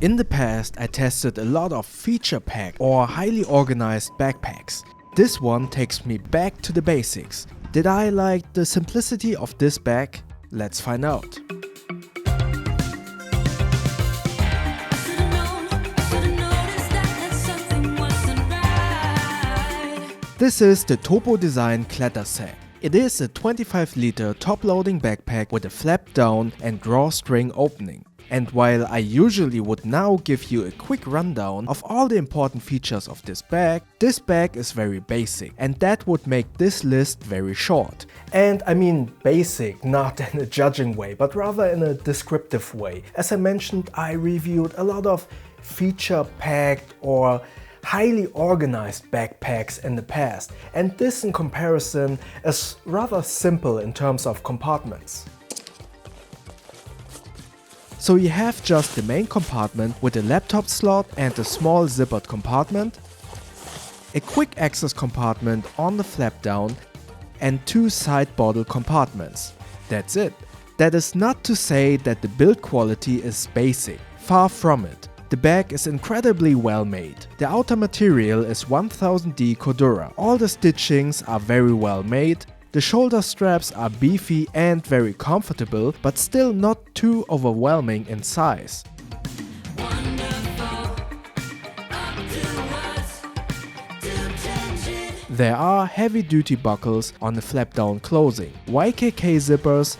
In the past, I tested a lot of feature pack or highly organized backpacks. This one takes me back to the basics. Did I like the simplicity of this bag? Let's find out. This is the TopoDesign Klettersack. It is a 25-liter top-loading backpack with a flap-down and drawstring opening. And while I usually would now give you a quick rundown of all the important features of this bag is very basic, and that would make this list very short. And I mean basic, not in a judging way, but rather in a descriptive way. As I mentioned, I reviewed a lot of feature-packed or highly organized backpacks in the past, and this in comparison is rather simple in terms of compartments. So you have just the main compartment with a laptop slot and a small zippered compartment, a quick access compartment on the flap down, and two side bottle compartments. That's it. That is not to say that the build quality is basic, far from it. The bag is incredibly well made. The outer material is 1000D Cordura. All the stitchings are very well made. The shoulder straps are beefy and very comfortable, but still not too overwhelming in size. There are heavy-duty buckles on the flap-down closing, YKK zippers,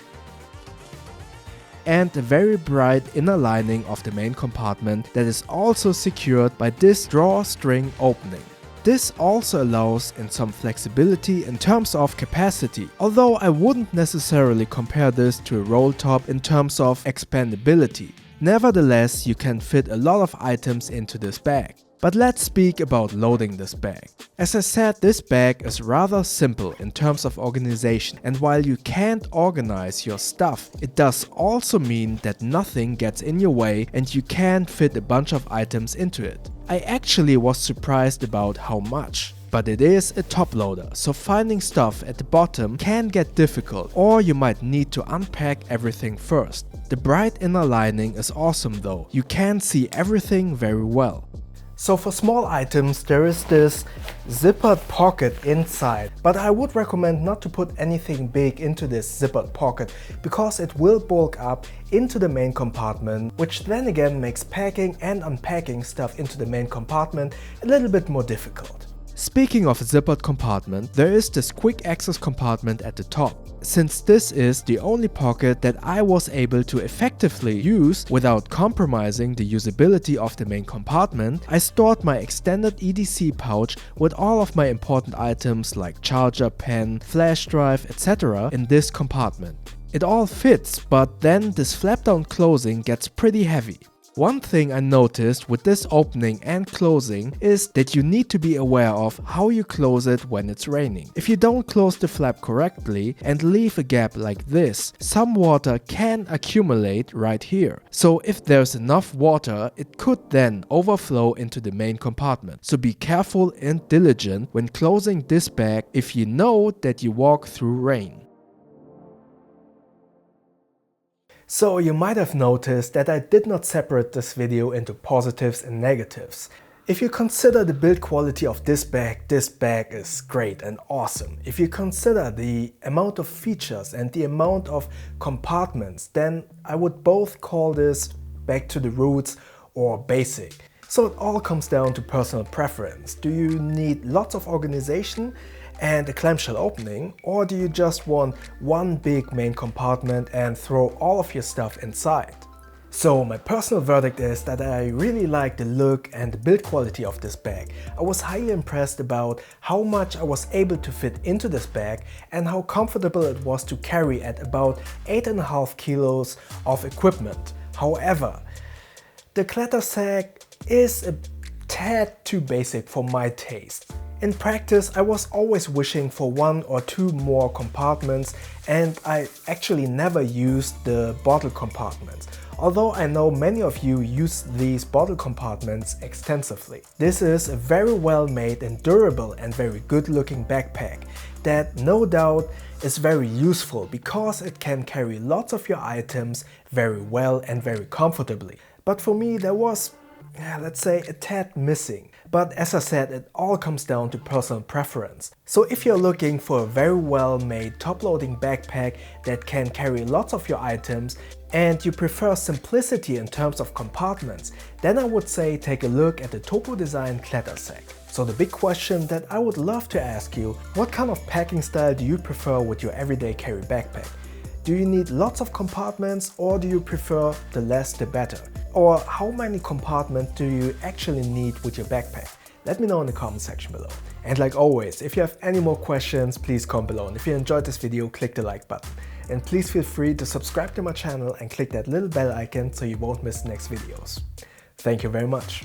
and a very bright inner lining of the main compartment that is also secured by this drawstring opening. This also allows in some flexibility in terms of capacity, although I wouldn't necessarily compare this to a roll top in terms of expandability. Nevertheless, you can fit a lot of items into this bag. But let's speak about loading this bag. As I said, this bag is rather simple in terms of organization, and while you can't organize your stuff, it does also mean that nothing gets in your way and you can't fit a bunch of items into it. I actually was surprised about how much. But it is a top loader, so finding stuff at the bottom can get difficult, or you might need to unpack everything first. The bright inner lining is awesome though, you can see everything very well. So for small items there is this zippered pocket inside, but I would recommend not to put anything big into this zippered pocket because it will bulk up into the main compartment, which then again makes packing and unpacking stuff into the main compartment a little bit more difficult. Speaking of a zippered compartment, there is this quick access compartment at the top. Since this is the only pocket that I was able to effectively use without compromising the usability of the main compartment, I stored my extended EDC pouch with all of my important items like charger, pen, flash drive, etc. in this compartment. It all fits, but then this flap down closing gets pretty heavy. One thing I noticed with this opening and closing is that you need to be aware of how you close it when it's raining. If you don't close the flap correctly and leave a gap like this, some water can accumulate right here. So if there's enough water, it could then overflow into the main compartment. So be careful and diligent when closing this bag if you know that you walk through rain. So you might have noticed that I did not separate this video into positives and negatives. If you consider the build quality of this bag is great and awesome. If you consider the amount of features and the amount of compartments, then I would both call this back to the roots or basic. So it all comes down to personal preference. Do you need lots of organization and a clamshell opening, or do you just want one big main compartment and throw all of your stuff inside? So my personal verdict is that I really like the look and the build quality of this bag. I was highly impressed about how much I was able to fit into this bag and how comfortable it was to carry at about 8.5 kilos of equipment. However, the Klettersack is a tad too basic for my taste. In practice, I was always wishing for one or two more compartments, and I actually never used the bottle compartments, although I know many of you use these bottle compartments extensively. This is a very well made and durable and very good looking backpack that no doubt is very useful because it can carry lots of your items very well and very comfortably. but for me there was, let's say, a tad missing. But as I said, it all comes down to personal preference. So if you're looking for a very well made top-loading backpack that can carry lots of your items and you prefer simplicity in terms of compartments, then I would say take a look at the TopoDesign Klettersack. So the big question that I would love to ask you, what kind of packing style do you prefer with your everyday carry backpack? Do you need lots of compartments or do you prefer the less the better? Or how many compartments do you actually need with your backpack? Let me know in the comment section below. And like always, if you have any more questions, please comment below. And if you enjoyed this video, click the like button. And please feel free to subscribe to my channel and click that little bell icon so you won't miss the next videos. Thank you very much.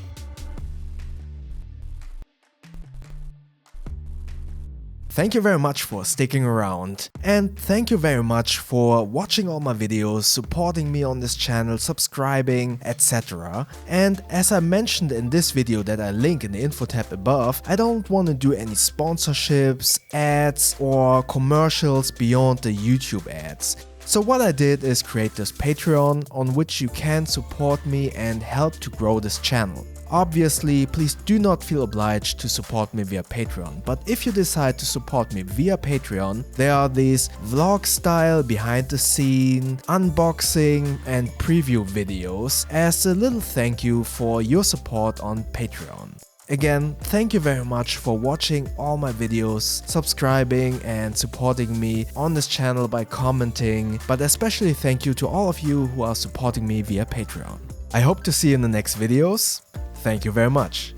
Thank you very much for sticking around, and thank you very much for watching all my videos, supporting me on this channel, subscribing, etc. And as I mentioned in this video that I link in the info tab above, I don't want to do any sponsorships, ads or commercials beyond the YouTube ads. So what I did is create this Patreon on which you can support me and help to grow this channel. Obviously, please do not feel obliged to support me via Patreon, but if you decide to support me via Patreon, there are these vlog style behind the scene, unboxing and preview videos as a little thank you for your support on Patreon. Again, thank you very much for watching all my videos, subscribing and supporting me on this channel by commenting, but especially thank you to all of you who are supporting me via Patreon. I hope to see you in the next videos. Thank you very much.